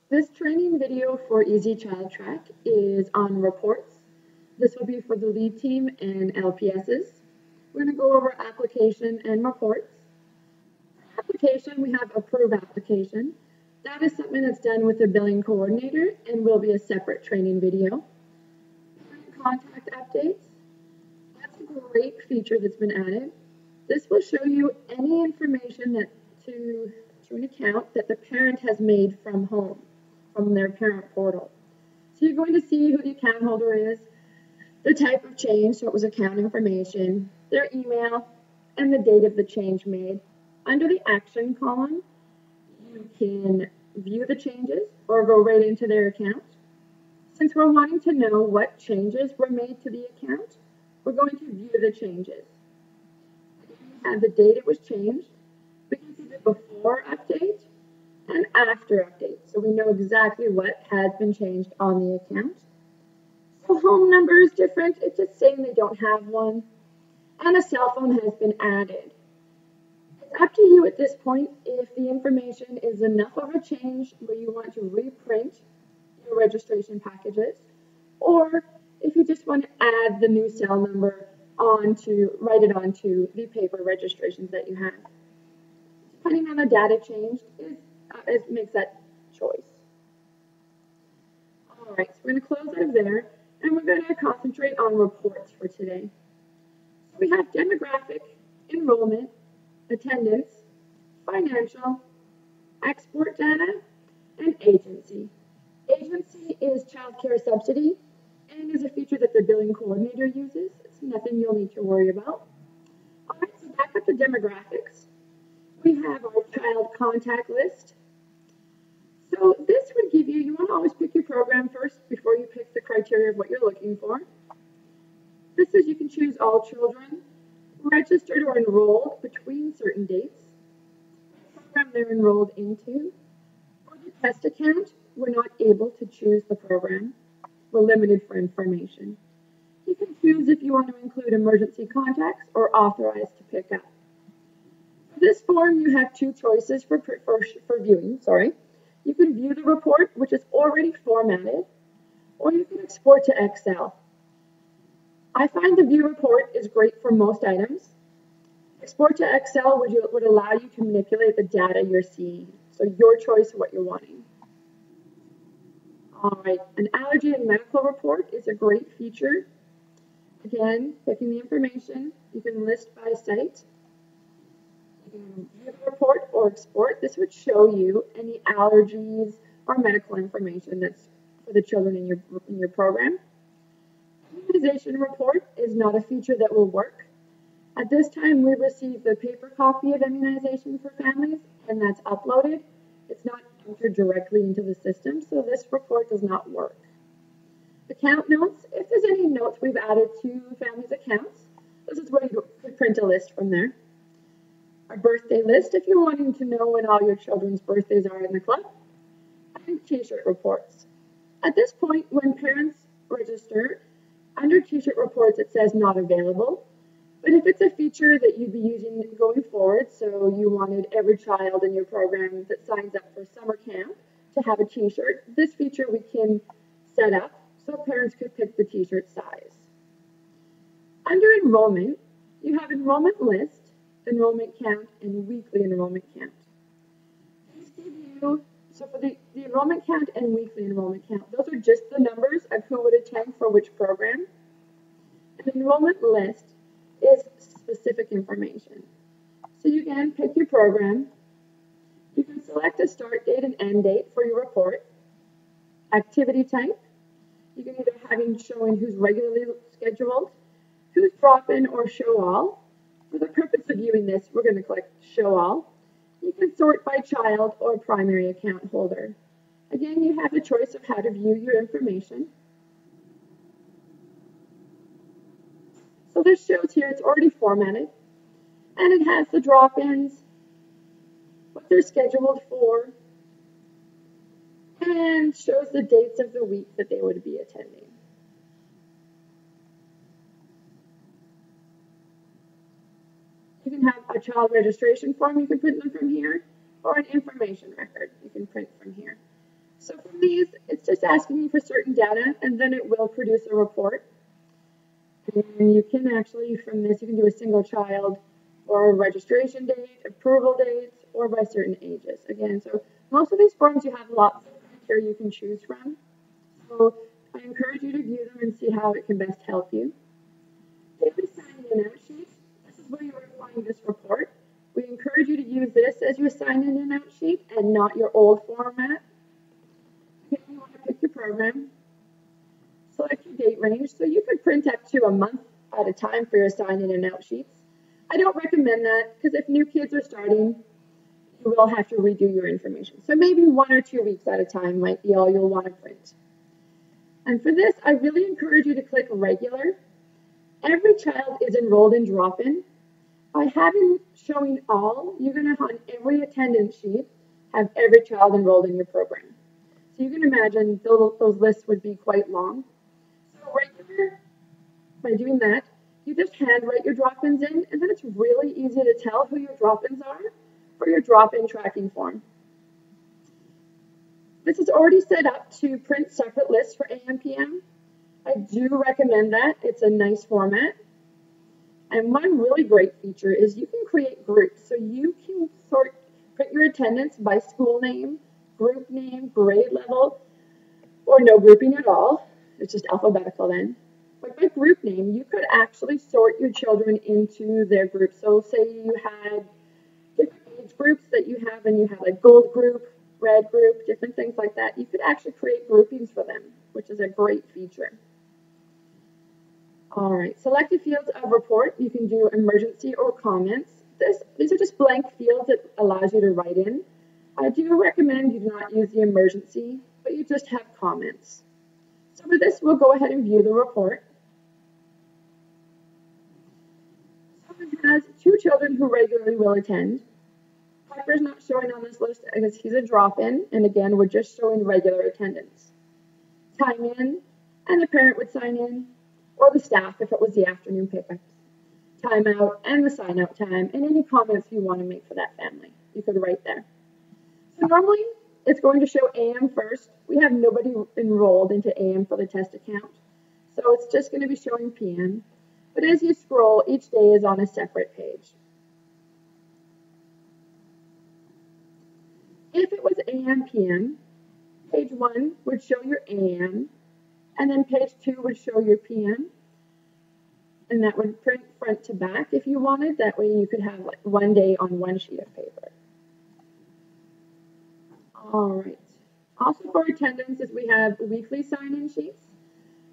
This training video for Easy Child Track is on reports. This will be for the lead team and LPSs. We're going to go over application and reports. Application, we have approve application. That is something that's done with the billing coordinator and will be a separate training video. Contact updates. That's a great feature that's been added. This will show you any information that to an account that the parent has made from home, from their parent portal. So you're going to see who the account holder is, the type of change, so it was account information, their email, and the date of the change made. Under the action column, you can view the changes or go right into their account. Since we're wanting to know what changes were made to the account, we're going to view the changes. And the date it was changed, we can see the before update and after update. So we know exactly what has been changed on the account. So home number is different. It's just saying they don't have one. And a cell phone has been added. It's up to you at this point if the information is enough of a change where you want to reprint your registration packages, or if you just want to add the new cell number write it onto the paper registrations that you have. Depending on the data changed, it makes that choice. All right, so we're going to close out of there, and we're going to concentrate on reports for today. So we have demographic, enrollment, attendance, financial, export data, and agency. Agency is child care subsidy and is a feature that the billing coordinator uses. It's nothing you'll need to worry about. All right, so back at the demographics, we have our child contact list. So this would give you want to always pick your program first before you pick the criteria of what you're looking for. This is you can choose all children, registered or enrolled between certain dates, program they're enrolled into. For the test account, we're not able to choose the program. We're limited for information. You can choose if you want to include emergency contacts or authorized to pick up. For this form, you have two choices for viewing. You can view the report, which is already formatted, or you can export to Excel. I find the view report is great for most items. Export to Excel would allow you to manipulate the data you're seeing. So your choice of what you're wanting. All right, an allergy and medical report is a great feature. Again, picking the information, you can list by site. You can view the report or export. This would show you any allergies or medical information that's for the children in your program. Immunization report is not a feature that will work. At this time, we receive the paper copy of immunization for families, and that's uploaded. It's not entered directly into the system, so this report does not work. Account notes, if there's any notes we've added to families' accounts, this is where you could print a list from there. A birthday list, if you're wanting to know when all your children's birthdays are in the club. And t-shirt reports. At this point, when parents register, under t-shirt reports it says not available. But if it's a feature that you'd be using going forward, so you wanted every child in your program that signs up for summer camp to have a t-shirt, this feature we can set up so parents could pick the t-shirt size. Under enrollment, you have enrollment list, enrollment count, and weekly enrollment count. These give you, so for the enrollment count and weekly enrollment count, those are just the numbers of who would attend for which program. And the enrollment list is specific information. So you can pick your program. You can select a start date and end date for your report. Activity type. You can either have showing who's regularly scheduled, who's drop-in, or show all. For the purpose of viewing this, we're going to click show all. You can sort by child or primary account holder. Again, you have the choice of how to view your information. So this shows here it's already formatted, and it has the drop-ins, what they're scheduled for, and shows the dates of the week that they would be attending. You can have a child registration form, you can print them from here, or an information record, you can print from here. So these, it's just asking you for certain data, and then it will produce a report. And you can actually, from this, you can do a single child or a registration date, approval dates, or by certain ages. Again, so most of these forms you have lots of criteria you can choose from. So I encourage you to view them and see how it can best help you. Daily sign in and out sheets. This is where you are applying this report. We encourage you to use this as your sign in and out sheet and not your old format. If you want to pick your program, select your date range. So you could print up to a month at a time for your sign in and out sheets. I don't recommend that because if new kids are starting, you will have to redo your information. So maybe 1 or 2 weeks at a time might be all you'll want to print. And for this, I really encourage you to click regular. Every child is enrolled in drop-in. By having showing all, you're going to on every attendance sheet have every child enrolled in your program. So you can imagine those lists would be quite long. So regular, by doing that, you just handwrite your drop-ins in, and then it's really easy to tell who your drop-ins are for your drop-in tracking form. This is already set up to print separate lists for AM/PM. I do recommend that. It's a nice format. And one really great feature is you can create groups. So you can print your attendance by school name, group name, grade level, or no grouping at all. It's just alphabetical then. But by group name, you could actually sort your children into their groups. So say you had different age groups that you have, and you had a gold group, red group, different things like that. You could actually create groupings for them, which is a great feature. All right, selected fields of report. You can do emergency or comments. These are just blank fields that allows you to write in. I do recommend you do not use the emergency, but you just have comments. So for this, we'll go ahead and view the report. Someone has 2 children who regularly will attend. Piper's not showing on this list because he's a drop-in, and again, we're just showing regular attendance. Time in, and the parent would sign in, or the staff if it was the afternoon pickups. Time out, and the sign-out time, and any comments you want to make for that family. You could write there. So normally, it's going to show AM first. We have nobody enrolled into AM for the test account, so it's just going to be showing PM. But as you scroll, each day is on a separate page. If it was AM/PM, page 1 would show your AM, and then page 2 would show your PM, and that would print front to back if you wanted. That way you could have like one day on one sheet of paper. All right. Also for attendance is we have weekly sign-in sheets.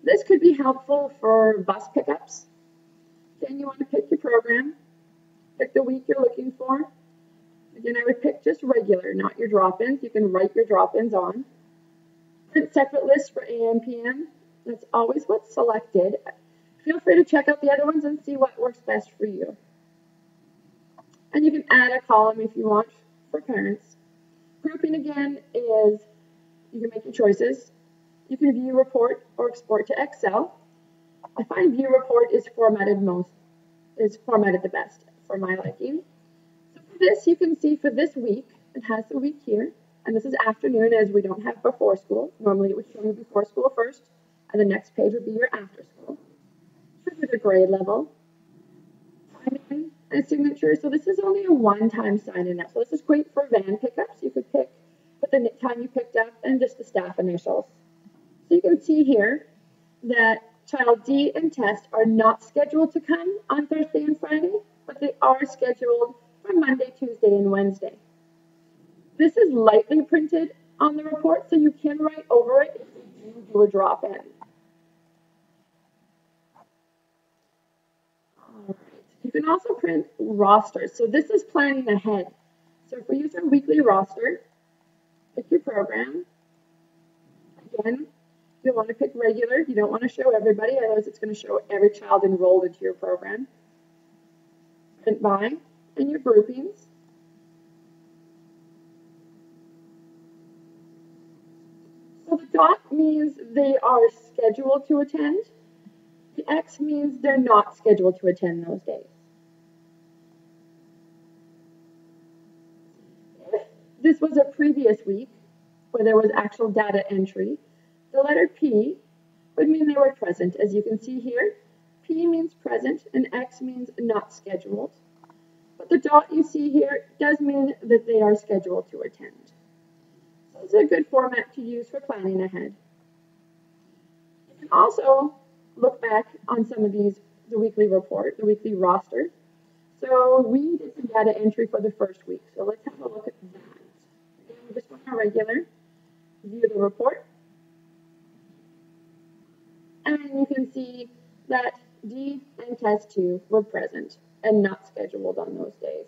This could be helpful for bus pickups. Then you want to pick your program, pick the week you're looking for. Again, I would pick just regular, not your drop-ins. You can write your drop-ins on. Print separate lists for AM/PM. That's always what's selected. Feel free to check out the other ones and see what works best for you. And you can add a column if you want for parents. Grouping again is you can make your choices. You can view report or export to Excel. I find view report is formatted the best for my liking. So for this, you can see for this week, it has the week here, and this is afternoon as we don't have before school. Normally it would show you before school first, and the next page would be your after school. This is a grade level, time in, and signature. So this is only a one-time sign-in up. So this is great for van pickups. You could put the time you picked up and just the staff initials. So you can see here that Child D and Test are not scheduled to come on Thursday and Friday, but they are scheduled for Monday, Tuesday, and Wednesday. This is lightly printed on the report, so you can write over it if you do a drop-in. You can also print rosters. So this is planning ahead. So if we use our weekly roster, pick your program. Again, you'll want to pick regular. You don't want to show everybody, otherwise it's going to show every child enrolled into your program. Print by and your groupings. So the dot means they are scheduled to attend. The X means they're not scheduled to attend those days. If this was a previous week, where there was actual data entry, the letter P would mean they were present. As you can see here, P means present and X means not scheduled. But the dot you see here does mean that they are scheduled to attend. So this is a good format to use for planning ahead. You can also look back on some of these, the weekly report, the weekly roster. So we did some data entry for the first week. So let's have a look at that. Again, we just want a regular view the report. And you can see that D and test 2 were present and not scheduled on those days.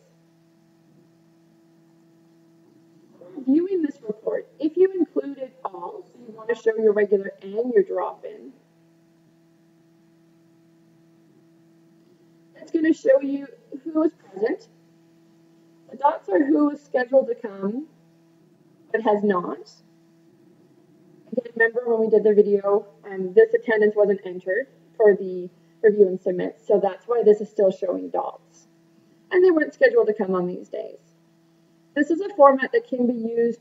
Viewing this report, if you included all, so you want to show your regular and your drop-in, it's going to show you who is present. The dots are who is scheduled to come but has not. Again, remember when we did the video, this attendance wasn't entered for the review and submit, so that's why this is still showing dots. And they weren't scheduled to come on these days. This is a format that can be used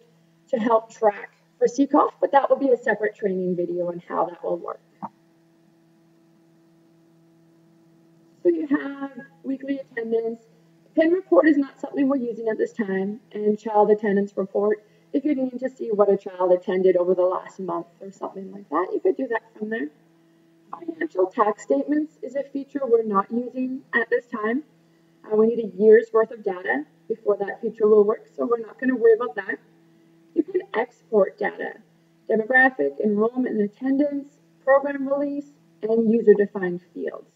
to help track for CCOF, but that will be a separate training video on how that will work. So you have weekly attendance. Pen report is not something we're using at this time, and child attendance report, if you need to see what a child attended over the last month or something like that, you could do that from there. Financial tax statements is a feature we're not using at this time. We need a year's worth of data before that feature will work, so we're not going to worry about that. You can export data, demographic, enrollment and attendance, program release, and user-defined fields.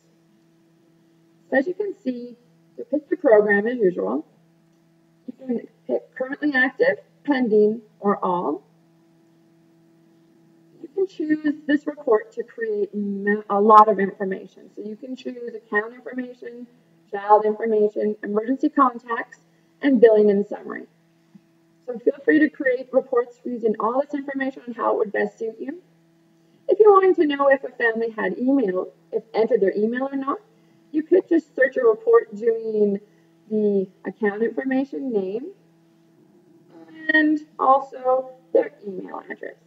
So as you can see, you pick your program as usual. You can pick currently active, pending, or all. You can choose this report to create a lot of information. So you can choose account information, child information, emergency contacts, and billing and summary. So feel free to create reports using all this information on how it would best suit you. If you're wanting to know if a family had entered their email or not, you could just search a report doing the account information, name, and also their email address.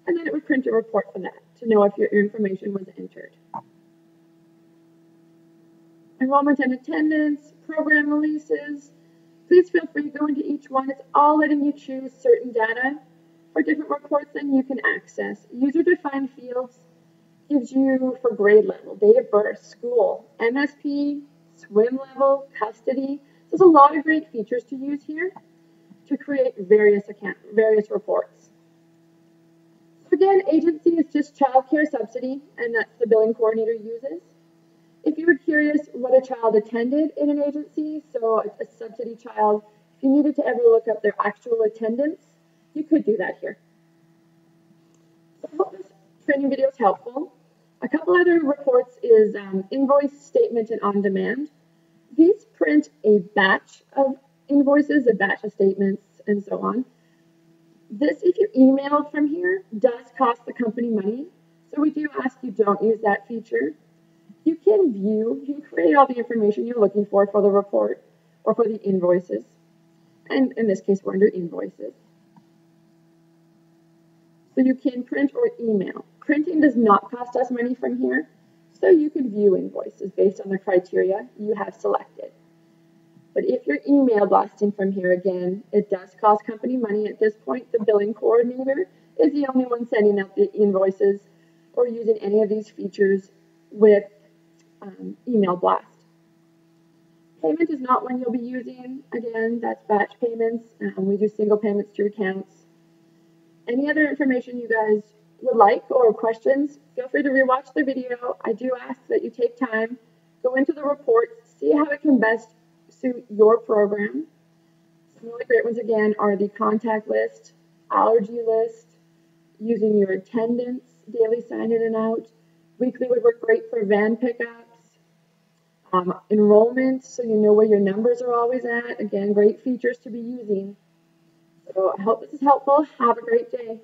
And then it would print a report for that to know if your information was entered. Enrollment and attendance, program releases. Please feel free to go into each one. It's all letting you choose certain data for different reports that you can access. User-defined fields gives you for grade level, date of birth, school, MSP, swim level, custody. There's a lot of great features to use here to create various reports. So again, agency is just child care subsidy, and that's the billing coordinator uses. If you were curious what a child attended in an agency, so a subsidy child, if you needed to ever look up their actual attendance, you could do that here. So I hope this training video is helpful. A couple other reports is invoice, statement, and on-demand. These print a batch of invoices, a batch of statements, and so on. This, if you emailed from here, does cost the company money, so we do ask you don't use that feature. You can view, you can create all the information you're looking for the report or for the invoices. And in this case, we're under invoices. So you can print or email. Printing does not cost us money from here, so you can view invoices based on the criteria you have selected. But if you're email blasting from here, again, it does cost company money. At this point, the billing coordinator is the only one sending out the invoices or using any of these features with email blast. Payment is not one you'll be using. Again, that's batch payments. We do single payments to accounts. Any other information you guys would like or questions, feel free to rewatch the video. I do ask that you take time, go into the report, see how it can best suit your program. Some really great ones again are the contact list, allergy list, using your attendance, daily sign in and out. Weekly would work great for van pickups. Enrollment, so you know where your numbers are always at. Again, great features to be using. So I hope this is helpful. Have a great day.